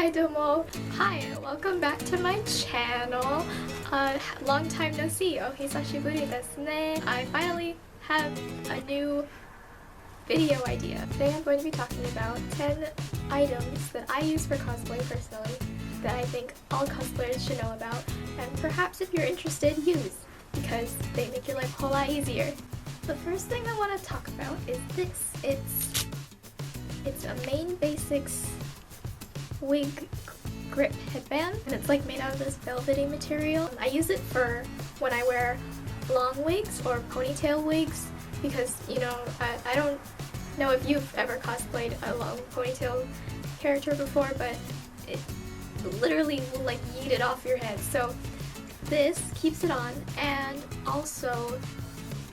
Hi domo! Hi, welcome back to my channel. Long time no see. Oh, hisashiburi desu ne. I finally have a new video idea. Today I'm going to be talking about 10 items that I use for cosplay personally that I think all cosplayers should know about, and perhaps if you're interested, use, because they make your life a whole lot easier. The first thing I want to talk about is this. It's a main basics wig grip headband, and it's like made out of this velvety material. I use it for when I wear long wigs or ponytail wigs because, you know, I don't know if you've ever cosplayed a long ponytail character before, but it literally will like yeet it off your head. So this keeps it on, and also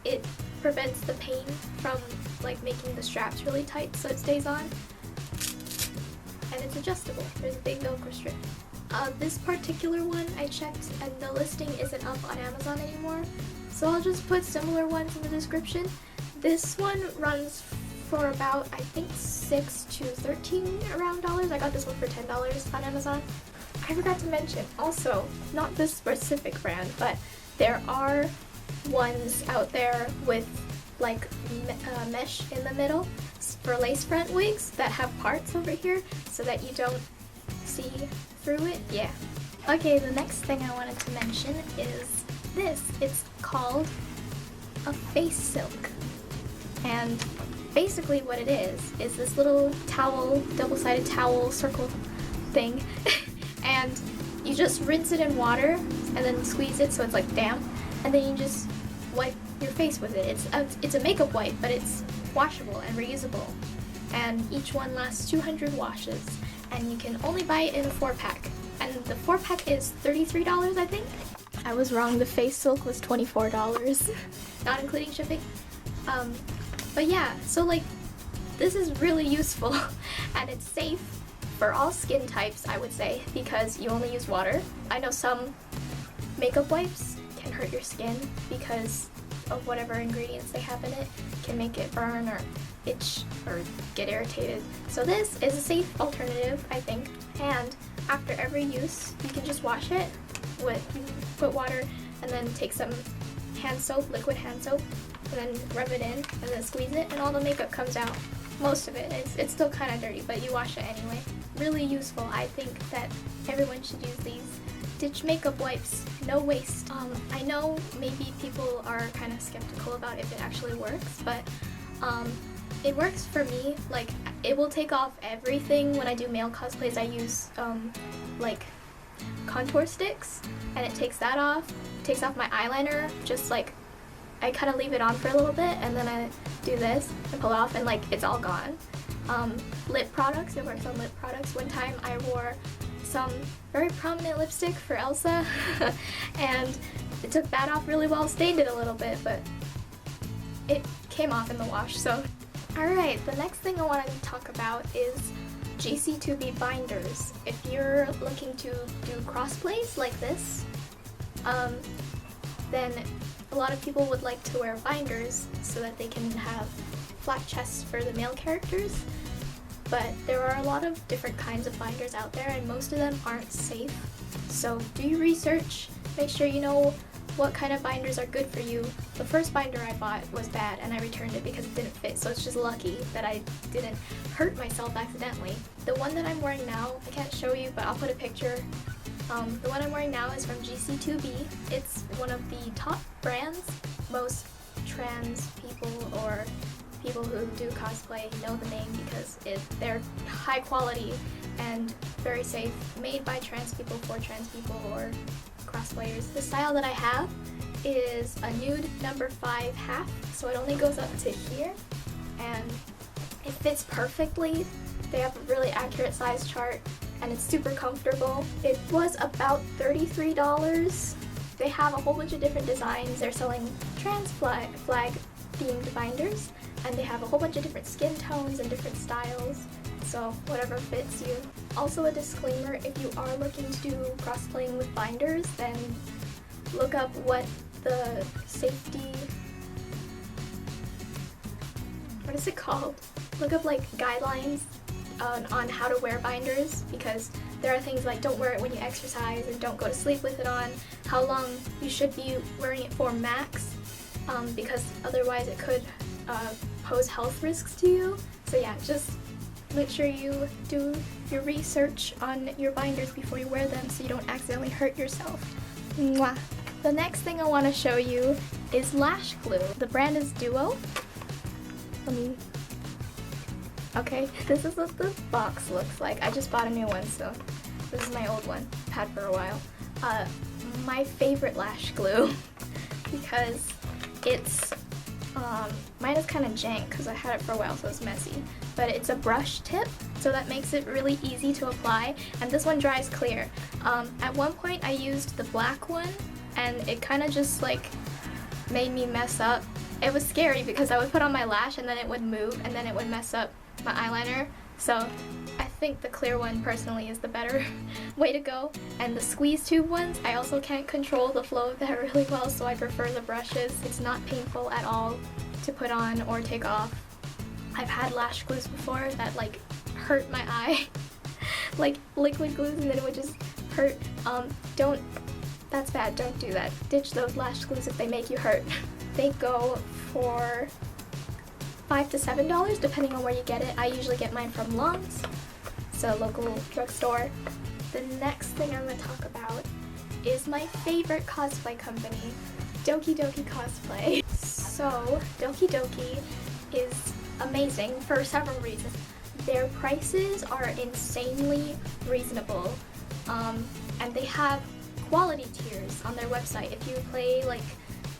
it prevents the pain from like making the straps really tight so it stays on. And it's adjustable. There's a big Velcro strip. This particular one I checked and the listing isn't up on Amazon anymore, so I'll just put similar ones in the description. This one runs for about, I think, $6 to $13 around dollars. I got this one for $10 on Amazon. I forgot to mention, also, not this specific brand, but there are ones out there with like mesh in the middle for lace front wigs that have parts over here so that you don't see through it. Yeah. Okay, the next thing I wanted to mention is this. It's called a face silk. And basically what it is this little towel, double-sided towel circle thing. And you just rinse it in water and then squeeze it so it's like damp, and then you just wipe your face with it. It's a makeup wipe, but it's washable and reusable, and each one lasts 200 washes, and you can only buy it in a 4-pack, and the 4-pack is $33, I think. I was wrong, the face silk was $24, not including shipping. But yeah, so like this is really useful and it's safe for all skin types, I would say, because you only use water. I know some makeup wipes can hurt your skin because of whatever ingredients they have in it, can make it burn or itch or get irritated. So this is a safe alternative, I think, and after every use you can just wash it with, put water and then take some hand soap, liquid hand soap, and then rub it in and then squeeze it, and all the makeup comes out. Most of it. It's still kind of dirty, but you wash it anyway. Really useful. I think that everyone should use these. Ditch makeup wipes, no waste. I know maybe people are kind of skeptical about if it actually works, but it works for me. Like, it will take off everything. When I do male cosplays, I use like contour sticks, and it takes that off. It takes off my eyeliner, just like I kind of leave it on for a little bit, and then I do this and pull it off, and like it's all gone. Lip products, it works on lip products. One time I wore some very prominent lipstick for Elsa and it took that off really well, stained it a little bit, but it came off in the wash. So alright, the next thing I wanted to talk about is GC2B binders. If you're looking to do crossplays like this, then a lot of people would like to wear binders so that they can have flat chests for the male characters. But there are a lot of different kinds of binders out there, and most of them aren't safe. So do your research, make sure you know what kind of binders are good for you. The first binder I bought was bad and I returned it because it didn't fit, so it's just lucky that I didn't hurt myself accidentally. The one that I'm wearing now, I can't show you, but I'll put a picture. The one I'm wearing now is from GC2B. It's one of the top brands. Most trans people or people who do cosplay know the name because they're high quality and very safe, made by trans people for trans people or cosplayers. The style that I have is a nude number 5 half, so it only goes up to here and it fits perfectly. They have a really accurate size chart and it's super comfortable. It was about $33. They have a whole bunch of different designs. They're selling trans flag themed binders, and they have a whole bunch of different skin tones and different styles, so whatever fits you. Also a disclaimer, if you are looking to do cross-playing with binders, then look up what the safety, what is it called? Look up like guidelines on how to wear binders, because there are things like don't wear it when you exercise and don't go to sleep with it on, how long you should be wearing it for max, because otherwise it could pose health risks to you. So yeah, just make sure you do your research on your binders before you wear them so you don't accidentally hurt yourself. Mwah. The next thing I want to show you is lash glue. The brand is Duo. Okay, this is what the box looks like. I just bought a new one, so this is my old one. I've had for a while. My favorite lash glue because it's mine is kind of jank because I had it for a while, so it's messy. But it's a brush tip, so that makes it really easy to apply. And this one dries clear. At one point, I used the black one, and it kind of just like made me mess up. It was scary because I would put on my lash and then it would move and then it would mess up my eyeliner. So I think the clear one personally is the better way to go. And the squeeze tube ones, I also can't control the flow of that really well, so I prefer the brushes. It's not painful at all to put on or take off. I've had lash glues before that like hurt my eye. Like liquid glues, and then it would just hurt. That's bad, don't do that. Ditch those lash glues if they make you hurt. They go for $5 to $7 depending on where you get it. I usually get mine from Long's, so local drugstore. The next thing I'm going to talk about is my favorite cosplay company, DokiDoki Cosplay. So DokiDoki is amazing for several reasons. Their prices are insanely reasonable, and they have quality tiers on their website. If you play like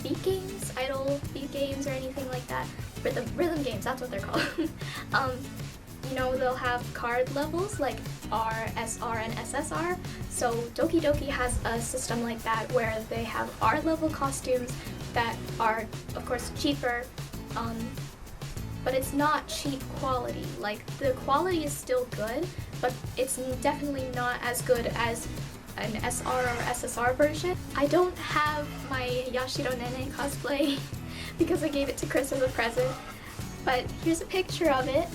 beat games, idle beat games or anything like that, rhythm games, that's what they're called. You know, they'll have card levels like R, SR, and SSR. So DokiDoki has a system like that where they have R level costumes that are, of course, cheaper, but it's not cheap quality. Like, the quality is still good, but it's definitely not as good as an SR or SSR version. I don't have my Yashiro Nene cosplay because I gave it to Chris as a present, but here's a picture of it.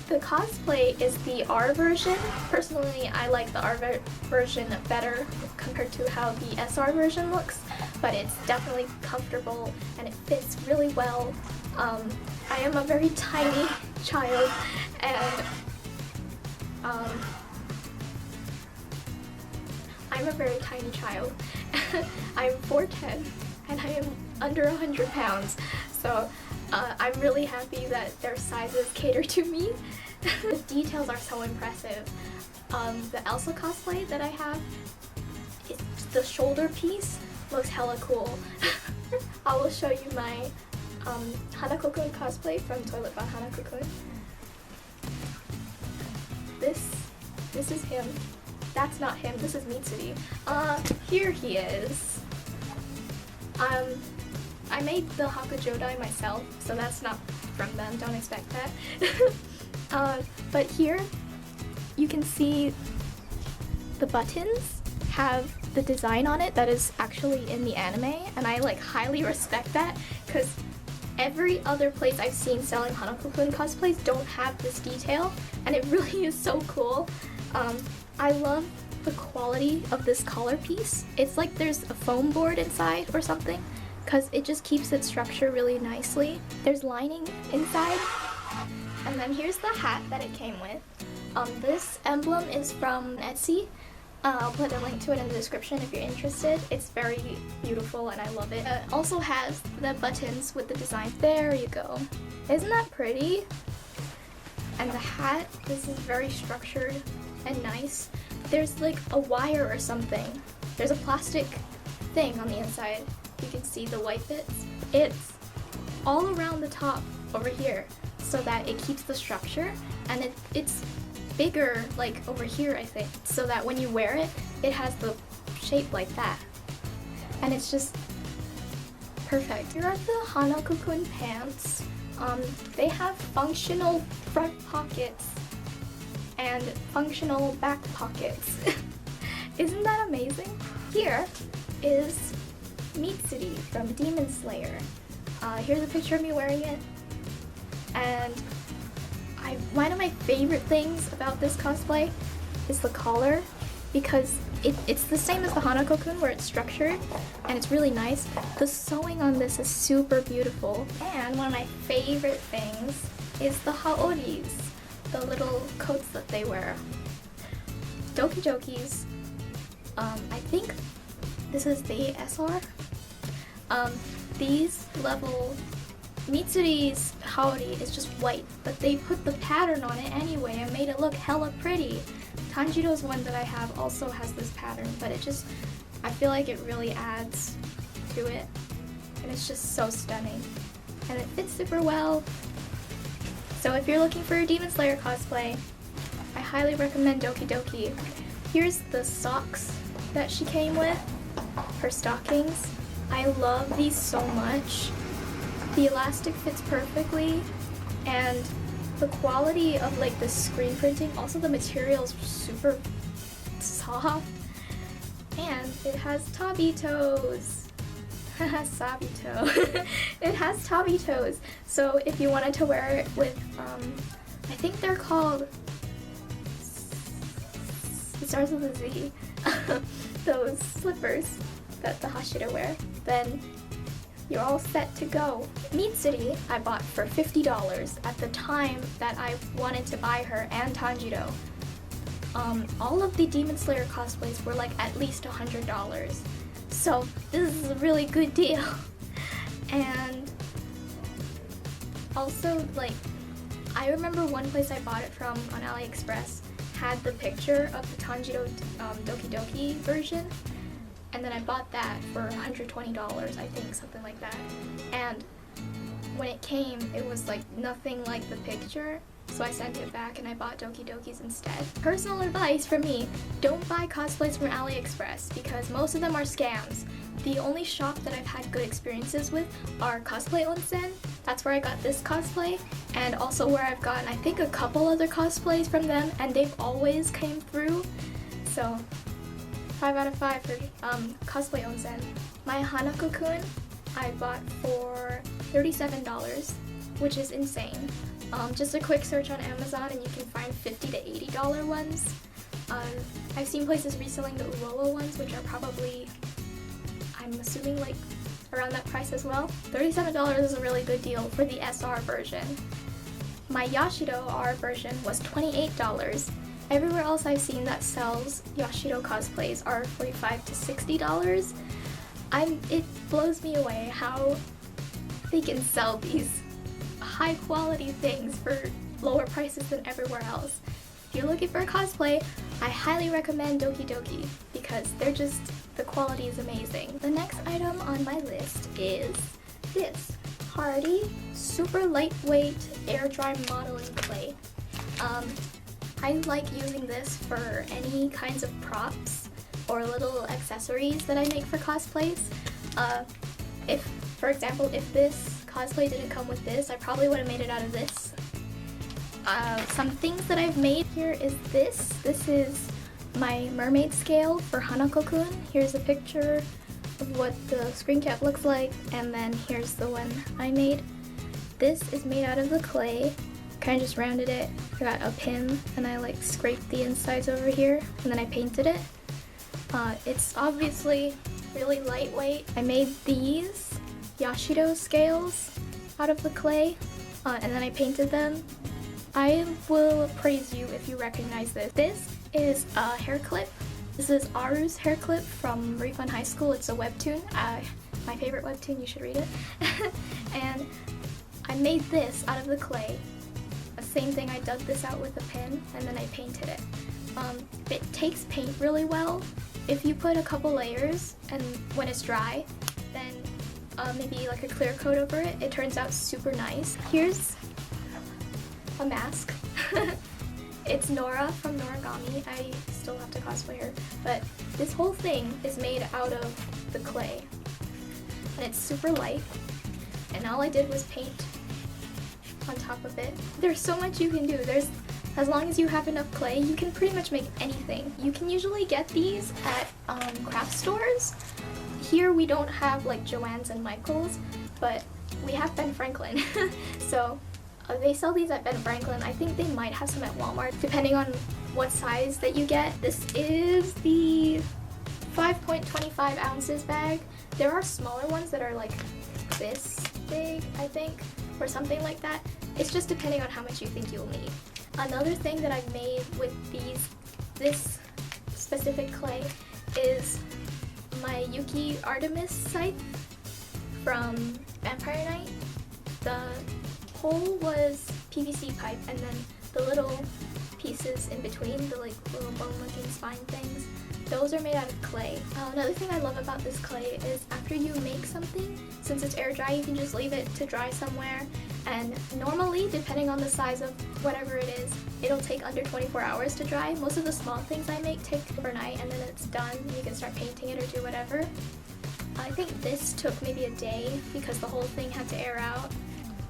The cosplay is the R version. Personally, I like the R version better compared to how the SR version looks, but it's definitely comfortable and it fits really well. I am a very tiny child, and I'm a very tiny child. I'm 4'10", and I am under 100 pounds, so I'm really happy that their sizes cater to me. The details are so impressive. The Elsa cosplay that I have, the shoulder piece looks hella cool. I will show you my Hanako-kun cosplay from Toilet Bar Hanako-kun. This is him. That's not him, this is Mitsuri. Here he is. I made the Hakujodai myself, so that's not from them, don't expect that. But here, you can see the buttons have the design on it that is actually in the anime, and I like highly respect that, because every other place I've seen selling Hanako-kun cosplays don't have this detail, and it really is so cool. I love the quality of this collar piece. It's like there's a foam board inside or something, because it just keeps its structure really nicely. There's lining inside, and then here's the hat that it came with. This emblem is from Etsy. I'll put a link to it in the description if you're interested. It's very beautiful and I love it. It also has the buttons with the design. There you go. Isn't that pretty? And the hat, this is very structured and nice. There's like a wire or something. There's a plastic thing on the inside. You can see the white bits. It's all around the top over here so that it keeps the structure, and it's bigger like over here, I think, so that when you wear it, it has the shape like that. And it's just perfect. Here are the Hanako-kun pants. They have functional front pockets and functional back pockets. Isn't that amazing? Here is Mitsuri from Demon Slayer. Here's a picture of me wearing it, and One of my favorite things about this cosplay is the collar, because it's the same as the Hanako-kun where it's structured and it's really nice. The sewing on this is super beautiful. And one of my favorite things is the haoris, the little coats that they wear. DokiDoki's, I think this is the SR. These level, Mitsuri's haori is just white, but they put the pattern on it anyway and made it look hella pretty. Tanjiro's one that I have also has this pattern, but I feel like it really adds to it, and it's just so stunning. And it fits super well. So if you're looking for a Demon Slayer cosplay, I highly recommend DokiDoki. Here's the socks that she came with, her stockings. I love these so much. The elastic fits perfectly, and the quality of like the screen printing, also the material is super soft, and it has tabi toes. Sabito. It has tabi toes. So if you wanted to wear it with, I think they're called, it starts with a Z, those slippers that the Hashira wear, then you're all set to go. Mitsuri I bought for $50 at the time that I wanted to buy her, and Tanjiro. All of the Demon Slayer cosplays were like at least $100. So this is a really good deal. And also, like, I remember one place I bought it from on Aliexpress had the picture of the Tanjiro DokiDoki version. And then I bought that for $120, I think, something like that. And when it came, it was like nothing like the picture, so I sent it back and I bought DokiDoki's instead. Personal advice from me, don't buy cosplays from AliExpress because most of them are scams. The only shop that I've had good experiences with are Cosplay Onsen. That's where I got this cosplay, and also where I've gotten, I think, a couple other cosplays from them, and they've always came through. So 5 out of 5 for Cosplay Onsen. My Hanako-kun I bought for $37, which is insane. Just a quick search on Amazon and you can find $50 to $80 ones. I've seen places reselling the Uowa ones, which are probably, I'm assuming, like around that price as well. $37 is a really good deal for the SR version. My Yashido R version was $28. Everywhere else I've seen that sells Yashido cosplays are $45 to $60. It blows me away how they can sell these high quality things for lower prices than everywhere else. If you're looking for a cosplay, I highly recommend DokiDoki because the quality is amazing. The next item on my list is this hardy, super lightweight air dry modeling clay. I like using this for any kinds of props or little accessories that I make for cosplays. For example, if this cosplay didn't come with this, I probably would have made it out of this. Some things that I've made here is this. This is my mermaid scale for Hanako-kun. Here's a picture of what the screen cap looks like, and then here's the one I made. This is made out of the clay. Kind of just rounded it. I got a pin and I like scraped the insides over here and then I painted it. It's obviously really lightweight. I made these Yashido scales out of the clay and then I painted them. I will praise you if you recognize this. This is a hair clip. This is Aru's hair clip from Refund High School. It's a webtoon. My favorite webtoon, you should read it. And I made this out of the clay. Same thing, I dug this out with a pin and then I painted it. It takes paint really well. If you put a couple layers and when it's dry, then maybe like a clear coat over it, it turns out super nice. Here's a mask. It's Nora from Noragami. I still have to cosplay her, but this whole thing is made out of the clay and it's super light, and all I did was paint on top of it. There's so much you can do. As long as you have enough clay, you can pretty much make anything. You can usually get these at craft stores. Here we don't have like Joann's and Michael's, but we have Ben Franklin. So They sell these at Ben Franklin. I think they might have some at Walmart, depending on what size that you get. This is the 5.25 ounces bag. There are smaller ones that are like this big, I think, or something like that. It's just depending on how much you think you'll need. Another thing that I've made with this specific clay is my Yuki Artemis scythe from Vampire Night. The hole was PVC pipe, and then the little pieces in between, the like little bone-looking spine things, those are made out of clay. Another thing I love about this clay is after you make something, since it's air dry, you can just leave it to dry somewhere, and normally, depending on the size of whatever it is, it'll take under 24 hours to dry. Most of the small things I make take overnight, and then it's done, and you can start painting it or do whatever. I think this took maybe a day because the whole thing had to air out.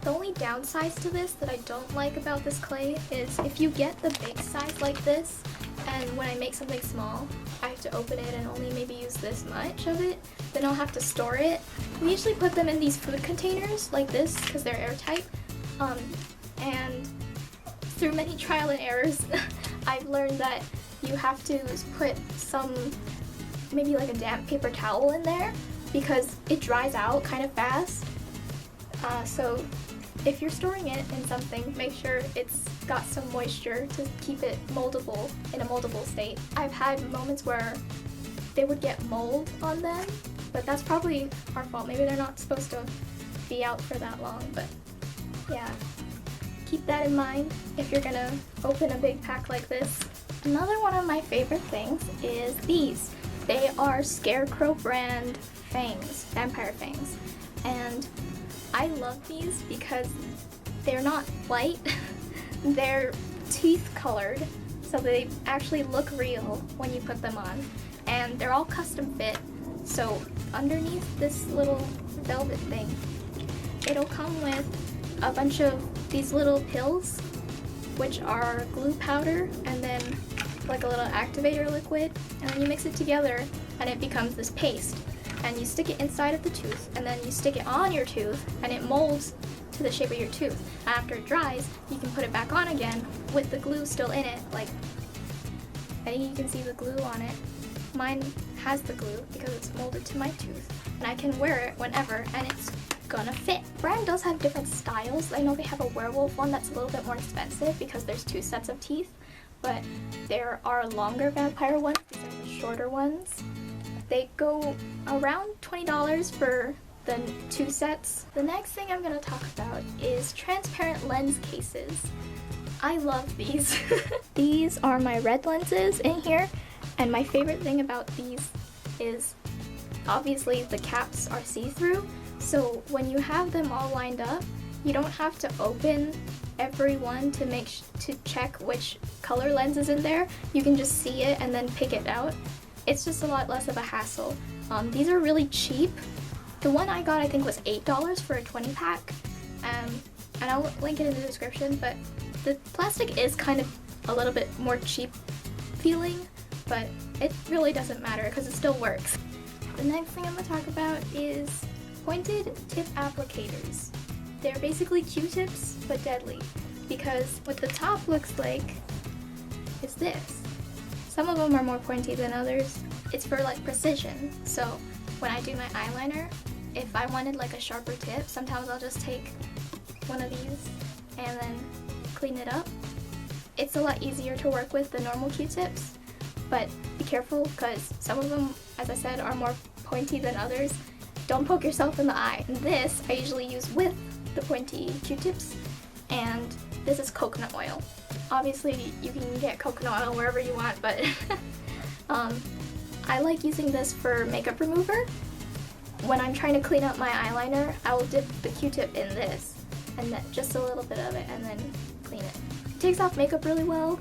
The only downside to this that I don't like about this clay is if you get the big size like this, and when I make something small, I have to open it and only maybe use this much of it, then I'll have to store it. We usually put them in these food containers like this because they're airtight, and through many trial and errors, I've learned that you have to put some, maybe like a damp paper towel in there because it dries out kind of fast. So if you're storing it in something, make sure it's got some moisture to keep it moldable, in a moldable state. I've had moments where they would get mold on them, but that's probably our fault. Maybe they're not supposed to be out for that long, but yeah. Keep that in mind if you're gonna open a big pack like this. Another one of my favorite things is these. They are Scarecrow brand fangs, vampire fangs, and I love these because they're not white, they're teeth colored, so they actually look real when you put them on, and they're all custom fit. So underneath this little velvet thing, it'll come with a bunch of these little pills, which are glue powder and then like a little activator liquid, and then you mix it together and it becomes this paste, and you stick it inside of the tooth, and then you stick it on your tooth and it molds to the shape of your tooth. And after it dries, you can put it back on again with the glue still in it. Like, I think you can see the glue on it. Mine has the glue because it's molded to my tooth, and I can wear it whenever and it's gonna fit. Brand does have different styles. I know they have a werewolf one that's a little bit more expensive because there's 2 sets of teeth, but there are longer vampire ones. These are the shorter ones. They go around $20 for the 2 sets. The next thing I'm gonna talk about is transparent lens cases. I love these. These are my red lenses in here, and my favorite thing about these is obviously the caps are see-through, so when you have them all lined up, you don't have to open every one to check which color lens is in there. You can just see it and then pick it out. It's just a lot less of a hassle. These are really cheap. The one I got I think was $8 for a 20 pack, and I'll link it in the description, but the plastic is kind of a little bit more cheap feeling, but it really doesn't matter because it still works. The next thing I'm going to talk about is pointed tip applicators. They're basically Q-tips, but deadly, because what the top looks like is this. Some of them are more pointy than others. It's for like precision, so when I do my eyeliner, if I wanted like a sharper tip, sometimes I'll just take one of these and then clean it up. It's a lot easier to work with than normal Q-tips, but be careful because some of them, as I said, are more pointy than others. Don't poke yourself in the eye. And this I usually use with the pointy Q-tips, and this is coconut oil. Obviously you can get coconut oil wherever you want, but I like using this for makeup remover. When I'm trying to clean up my eyeliner, I will dip the Q-tip in this, and then just a little bit of it, and then clean it. It takes off makeup really well.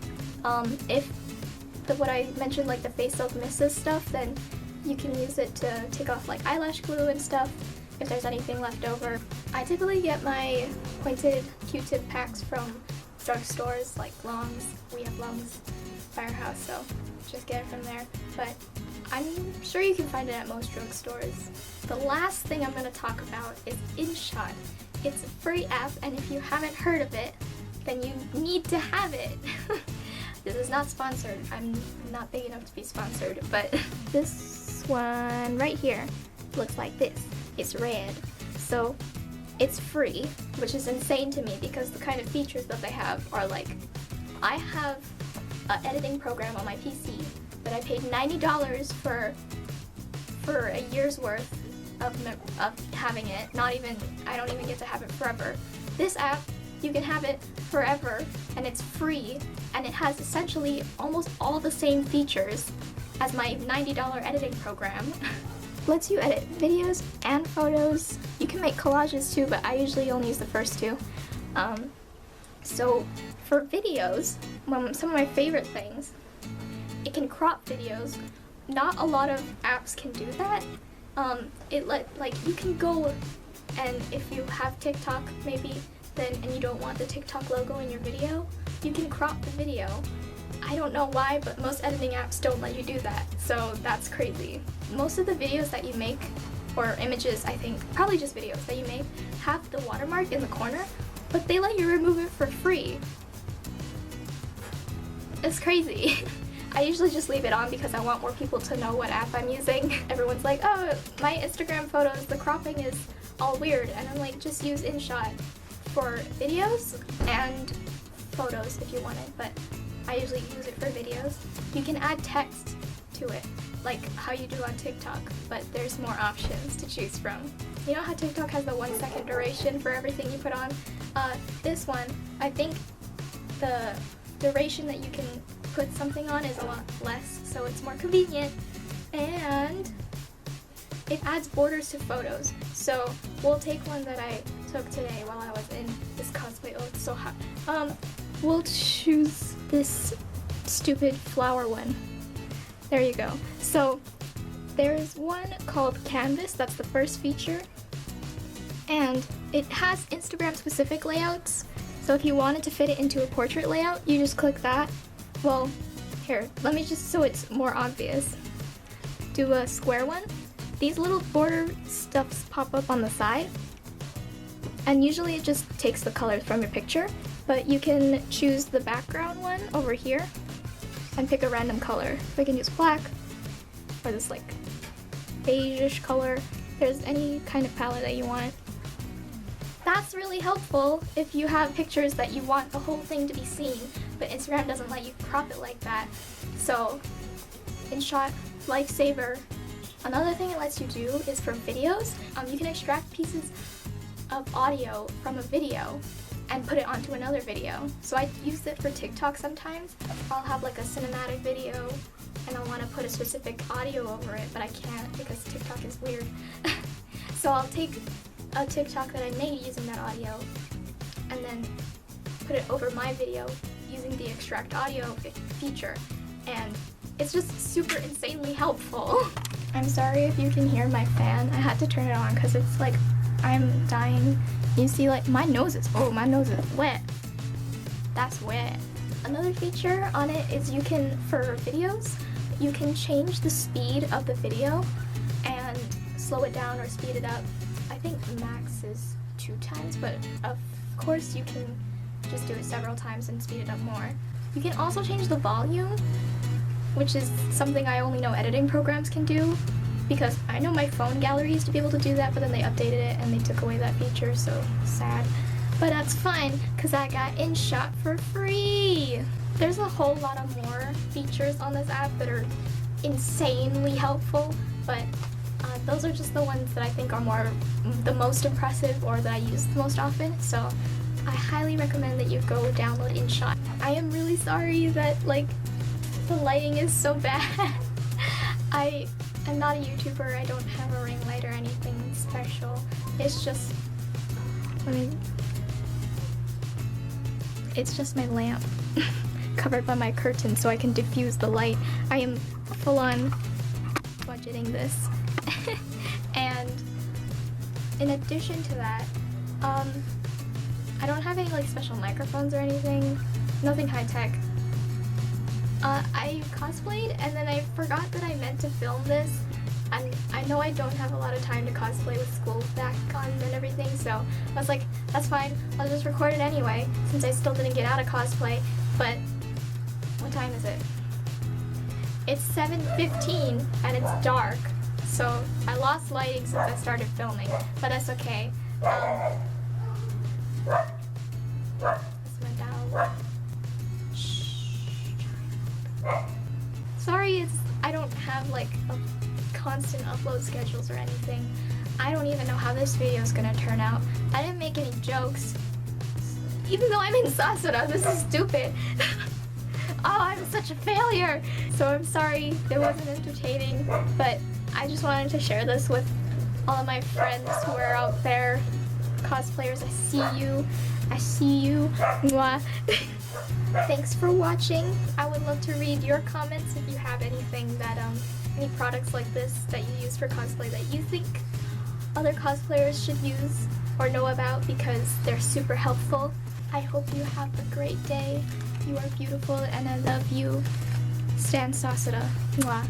If what I mentioned, like the face soap misses stuff, then you can use it to take off like eyelash glue and stuff if there's anything left over. I typically get my pointed Q-tip packs from drugstores like Long's. We have Long's Firehouse, so just get it from there. But I'm sure you can find it at most drugstores. The last thing I'm going to talk about is InShot. It's a free app, and if you haven't heard of it, then you need to have it. This is not sponsored. I'm not big enough to be sponsored, but this one right here looks like this. It's red. So it's free, which is insane to me because the kind of features that they have are like, I have an editing program on my PC that I paid $90 for a year's worth of having it. I don't even get to have it forever. This app, you can have it forever, and it's free, and it has essentially almost all the same features as my $90 editing program. Lets you edit videos and photos. You can make collages too, but I usually only use the first two. So for videos, some of my favorite things, it can crop videos. Not a lot of apps can do that. You can go, and if you have TikTok maybe, and you don't want the TikTok logo in your video, you can crop the video. I don't know why, but most editing apps don't let you do that, so that's crazy. Most of the videos that you make, or images, I think, probably just videos that you make, have the watermark in the corner, but they let you remove it for free. It's crazy. I usually just leave it on because I want more people to know what app I'm using. Everyone's like, oh, my Instagram photos, the cropping is all weird, and I'm like, just use InShot for videos and photos if you want it, but I usually use it for videos. You can add text to it, like how you do on TikTok, but there's more options to choose from. You know how TikTok has the 1 second duration for everything you put on? This one, I think the duration that you can put something on is a lot less, so it's more convenient, and it adds borders to photos. So we'll take one that I took today while I was in this cosplay. Oh, it's so hot. We'll choose this stupid flower one. There you go. So there's one called Canvas, that's the first feature, and it has Instagram specific layouts. So if you wanted to fit it into a portrait layout, you just click that. Well, here, let me just, so it's more obvious, do a square one. These little border stuffs pop up on the side, and usually it just takes the colors from your picture, but you can choose the background one over here and pick a random color. So I can use black, or this like beige-ish color. There's any kind of palette that you want. That's really helpful if you have pictures that you want the whole thing to be seen, but Instagram doesn't let you crop it like that. So, InShot, lifesaver. Another thing it lets you do is for videos. You can extract pieces of audio from a video and put it onto another video. So I use it for TikTok sometimes. I'll have like a cinematic video and I want to put a specific audio over it, but I can't because TikTok is weird. So I'll take a TikTok that I made using that audio and then put it over my video using the extract audio feature, and it's just super insanely helpful. I'm sorry if you can hear my fan. I had to turn it on because it's like I'm dying. You see, like my nose is wet. That's wet. Another feature on it is you can, for videos, you can change the speed of the video and slow it down or speed it up. I think max is 2 times, but of course you can just do it several times and speed it up more. You can also change the volume, which is something I only know editing programs can do, because I know my phone gallery used to be able to do that, but then they updated it and they took away that feature, so sad. But that's fine, because I got InShot for free! There's a whole lot of more features on this app that are insanely helpful, but those are just the ones that I think are the most impressive or that I use the most often, so I highly recommend that you go download InShot. I am really sorry that the lighting is so bad. I am not a YouTuber, I don't have a ring light or anything special. It's just, it's just my lamp covered by my curtain so I can diffuse the light. I am full on budgeting this. And in addition to that, I don't have any special microphones or anything, nothing high tech. I cosplayed and then I forgot that I meant to film this, and I know I don't have a lot of time to cosplay with school back on and everything, so I was like, that's fine, I'll just record it anyway, since I still didn't get out of cosplay. But what time is it? It's 7:15 and it's dark, so I lost lighting since I started filming, but that's okay. This went down. Sorry, I don't have like a constant upload schedules or anything. I don't even know how this video is gonna turn out. I didn't make any jokes. Even though I'm in Sasura, this is stupid. Oh, I'm such a failure. So I'm sorry it wasn't entertaining, but I just wanted to share this with all of my friends who are out there. Cosplayers, I see you. I see you. Mwah. Thanks for watching. I would love to read your comments if you have anything that, any products like this that you use for cosplay that you think other cosplayers should use or know about, because they're super helpful. I hope you have a great day. You are beautiful and I love you. Stan Sasura. Mwah.